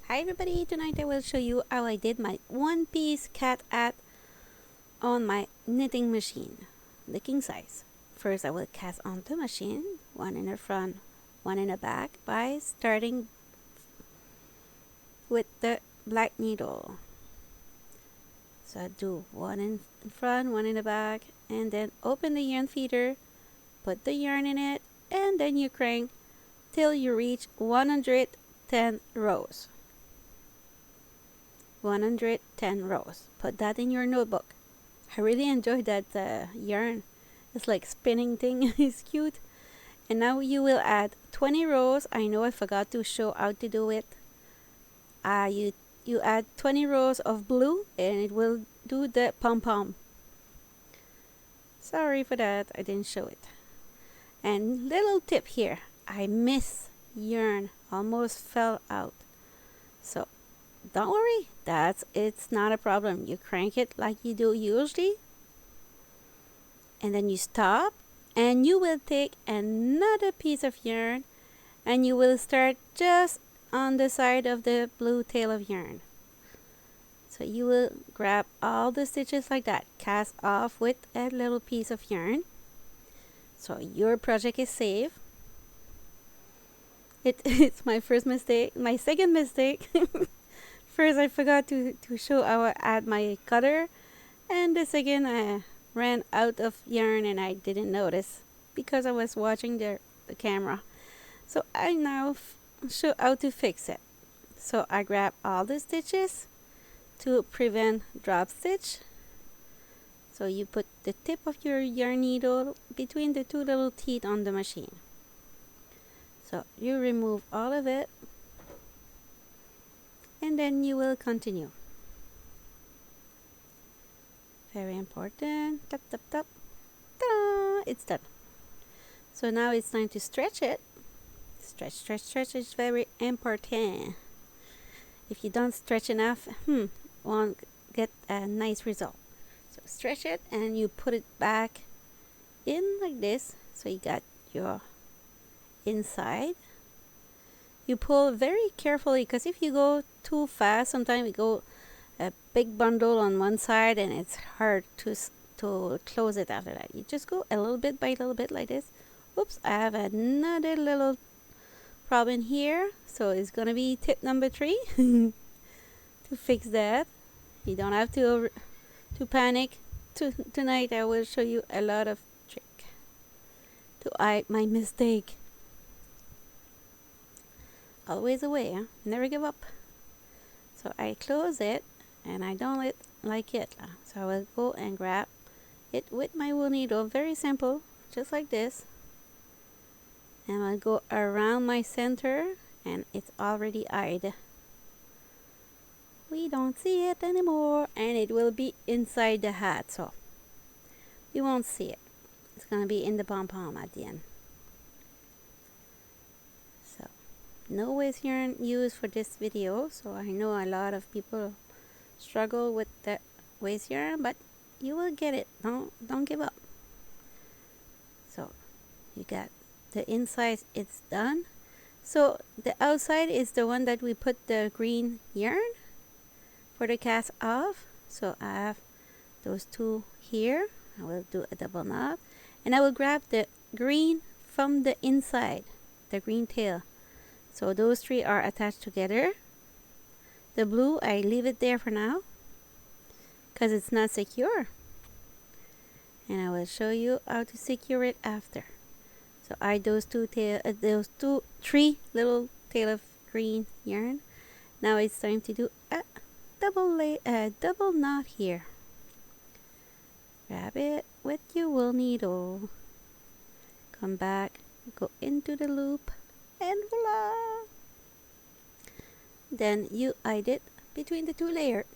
Hi everybody, tonight I will show you how I did my one-piece cat hat on my knitting machine, the king size. First I will cast on the machine, one in the front, one in the back, by starting with the black needle. So I do one in front, one in the back, and then open the yarn feeder, put the yarn in it, and then you crank till you reach 110 rows. 110 rows. Put that in your notebook. I really enjoyed that yarn. It's like spinning thing. It's cute. And now you will add 20 rows. I know I forgot to show how to do it. You add 20 rows of blue and it will do the pom-pom. Sorry for that, I didn't show it. And little tip here, I miss yarn, almost fell out. So don't worry, it's not a problem. You crank it like you do usually, and then you stop, and you will take another piece of yarn and you will start just on the side of the blue tail of yarn. So you will grab all the stitches like that, cast off with a little piece of yarn. So your project is safe. It's my first mistake, my second mistake. First I forgot to show how I add my cutter, and the second I ran out of yarn and I didn't notice because I was watching the camera. So I now show how to fix it. So I grab all the stitches to prevent drop stitch. So you put the tip of your yarn needle between the two little teeth on the machine. So you remove all of it, and then you will continue. Very important. Tap, tap, tap. Ta-da! It's done. So now it's time to stretch it. Stretch, stretch, stretch is very important. If you don't stretch enough, won't get a nice result. So stretch it and you put it back in like this. So you got your inside. You pull very carefully, because if you go too fast, sometimes you go a big bundle on one side and it's hard to close it after that. You just go a little bit by little bit like this. Oops, I have another little problem here. So it's gonna be tip number 3 to fix that. You don't have to panic. Tonight I will show you a lot of trick to hide my mistake. Always away, huh? Never give up. So I close it and I don't like it. So I will go and grab it with my wool needle. Very simple, just like this. And I'll go around my center and it's already eyed. We don't see it anymore, and it will be inside the hat, so we won't see it. It's gonna be in the pom-pom at the end. So no waste yarn used for this video. So I know a lot of people struggle with that waste yarn, but you will get it. Don't give up. So you got the inside, it's done. So the outside is the one that we put the green yarn for the cast off. So I have those two here. I will do a double knot, and I will grab the green from the inside, the green tail. So those 3 are attached together. The blue, I leave it there for now because it's not secure, and I will show you how to secure it after. So I those 3 little tail of green yarn. Now it's time to do a double knot here. Grab it with your wool needle. Come back, go into the loop, and voila! Then you hide it between the 2 layers.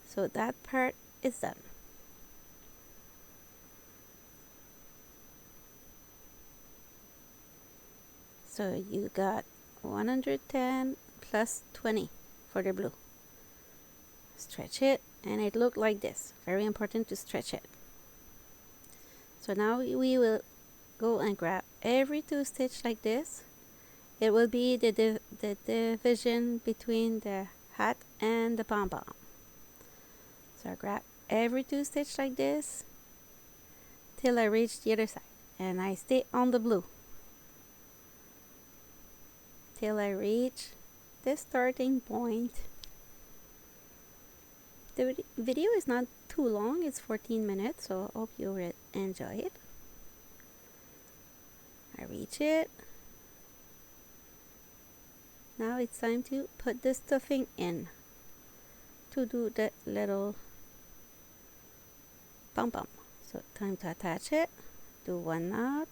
So that part is done. So you got 110 plus 20 for the blue. Stretch it, and it looked like this. Very important to stretch it. So now we will go and grab every 2 stitch like this. It will be the the division between the hat and the pom-pom. So I grab every 2 stitch like this till I reach the other side, and I stay on the blue till I reach the starting point. The video is not too long, it's 14 minutes, so I hope you will enjoy it. I reach it. Now it's time to put the stuffing in to do the little pom-pom. So time to attach it. Do 1 knot.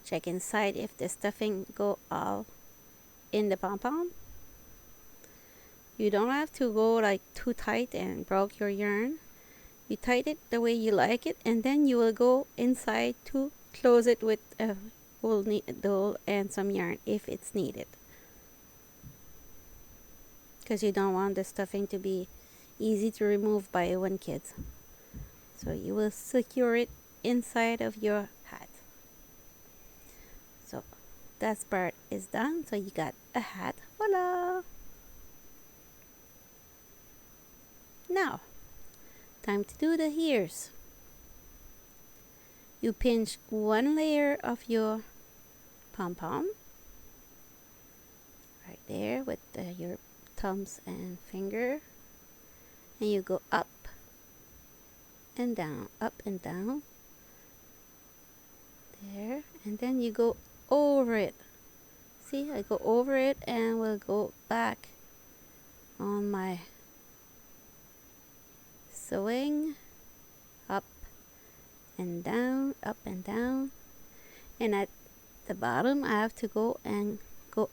Check inside if the stuffing go all in the pom-pom. You don't have to go like too tight and broke your yarn. You tighten it the way you like it, and then you will go inside to close it with a wool needle and some yarn if it's needed, because you don't want the stuffing to be easy to remove by 1 kid. So you will secure it inside of your hat. So that part is done. So you got a hat. Voila! Now, time to do the ears. You pinch 1 layer of your pom-pom right there with your thumbs and finger, and you go up and down, up and down there, and then you go over it. See, I go over it and we'll go back on my sewing, up and down, up and down, and at the bottom I have to go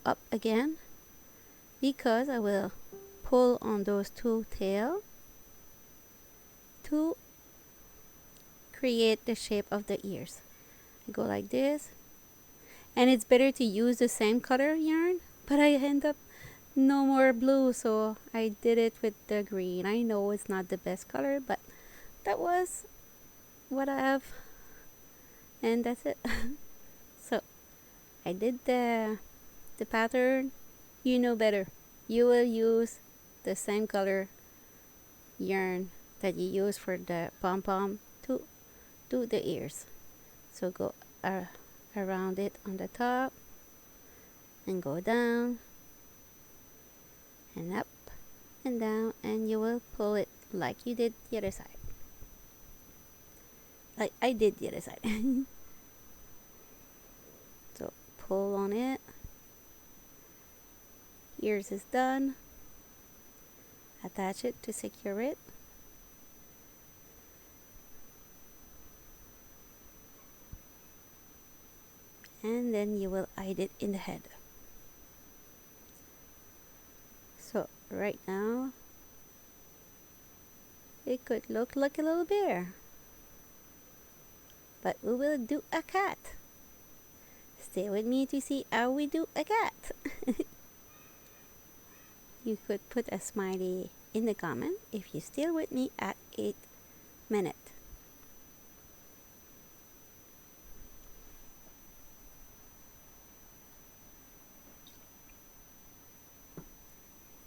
up again, because I will pull on those 2 tails to create the shape of the ears. I go like this, and it's better to use the same color yarn, but I end up no more blue, so I did it with the green. I know it's not the best color, but that was what I have, and that's it. So I did the pattern. You know better. You will use the same color yarn that you use for the pom-pom to do the ears. So go around it on the top and go down and up and down, and you will pull it like you did the other side, like I did the other side. So pull on it. Ears is done. Attach it to secure it. And then you will hide it in the head. So right now it could look like a little bear, but we will do a cat. Stay with me to see how we do a cat. You could put a smiley in the comment if you're still with me at 8 minutes.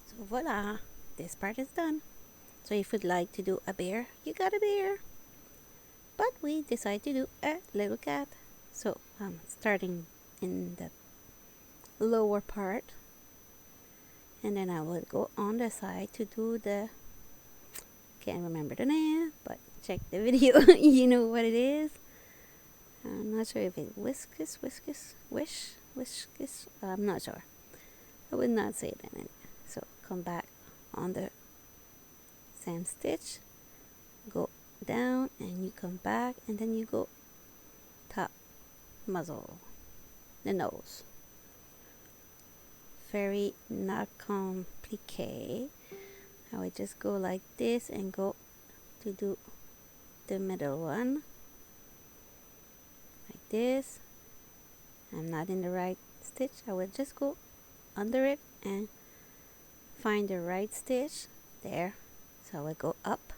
So voila, this part is done. So if you'd like to do a bear, you got a bear. But we decide to do a little cat. So I'm starting in the lower part, and then I will go on the side to do the, can't remember the name, but check the video. You know what it is. I'm not sure if it's whiskers. I'm not sure. I would not say it in it. So come back on the same stitch, go down, and you come back, and then you go top, muzzle, the nose. Very not complicated. I would just go like this and go to do the middle one like this. I'm not in the right stitch. I will just go under it and find the right stitch there. So I will go up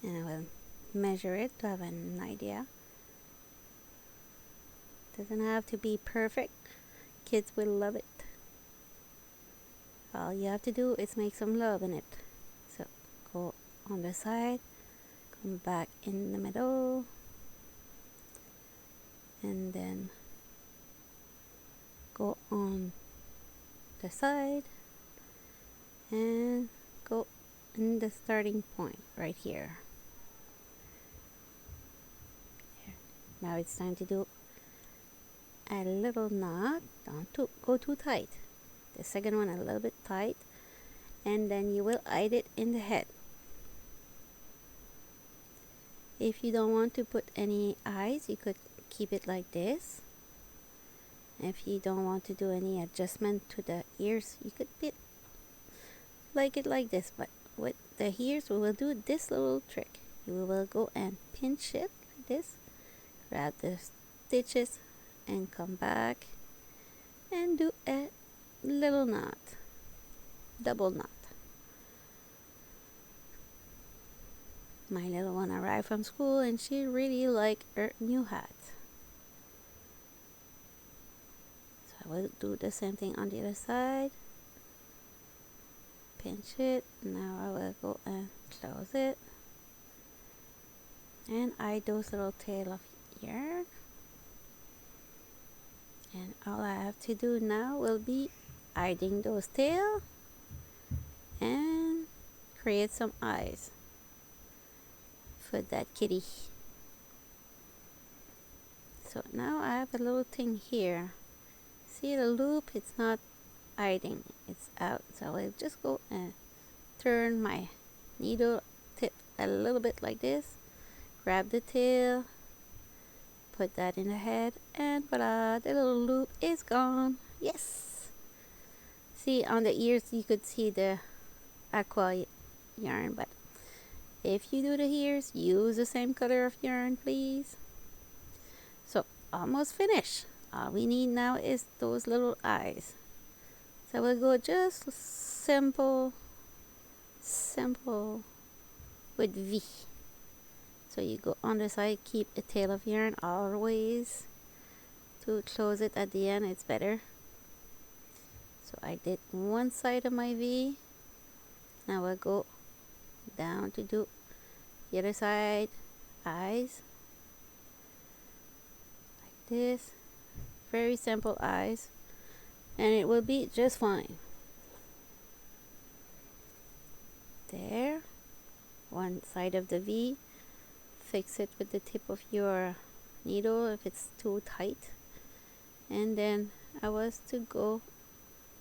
and I will measure it to have an idea. Doesn't have to be perfect. Kids will love it. All you have to do is make some love in it. So go on the side, come back in the middle, and then go on the side and go in the starting point right here. Now it's time to do a little knot. Don't go too tight. The second one a little bit tight, and then you will hide it in the head. If you don't want to put any eyes, you could keep it like this. If you don't want to do any adjustment to the ears, you could put like it like this. But with the ears, we will do this little trick. You will go and pinch it like this, grab the stitches, and come back and do a little knot, double knot. My little one arrived from school and she really liked her new hat. So I will do the same thing on the other side. Pinch it. Now I will go and close it and hide those little tail of yarn. And all I have to do now will be hiding those tail and create some eyes for that kitty. So now I have a little thing here. See the loop? It's not hiding, it's out. So I'll just go and turn my needle tip a little bit like this, grab the tail, put that in the head, and voila, the little loop is gone. Yes! See, on the ears you could see the aqua yarn, but if you do the ears, use the same color of yarn, please. So, almost finished. All we need now is those little eyes. So we'll go just simple with V. So you go on the side, keep a tail of yarn always. To close it at the end, it's better. So I did one side of my V. Now we'll go down to do the other side, eyes. Like this. Very simple eyes. And it will be just fine. There. One side of the V. Fix it with the tip of your needle if it's too tight. And then I was to go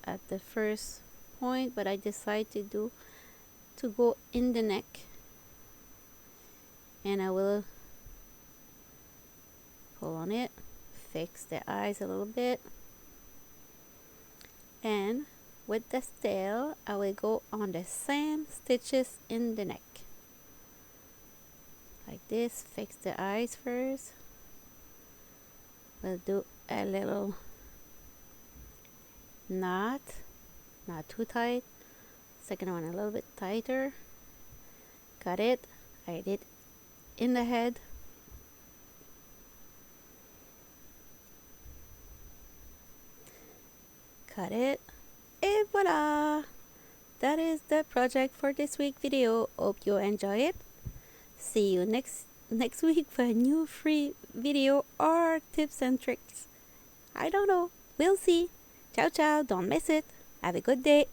at the first point, but I decided to go in the neck. And I will pull on it, fix the eyes a little bit, and with the tail I will go on the same stitches in the neck like this. Fix the eyes first. We'll do a little knot, not too tight. Second one a little bit tighter. Got it. I did in the head. Cut it. And voila! That is the project for this week video. Hope you enjoy it. See you next week for a new free video or tips and tricks. I don't know. We'll see. Ciao ciao. Don't miss it. Have a good day.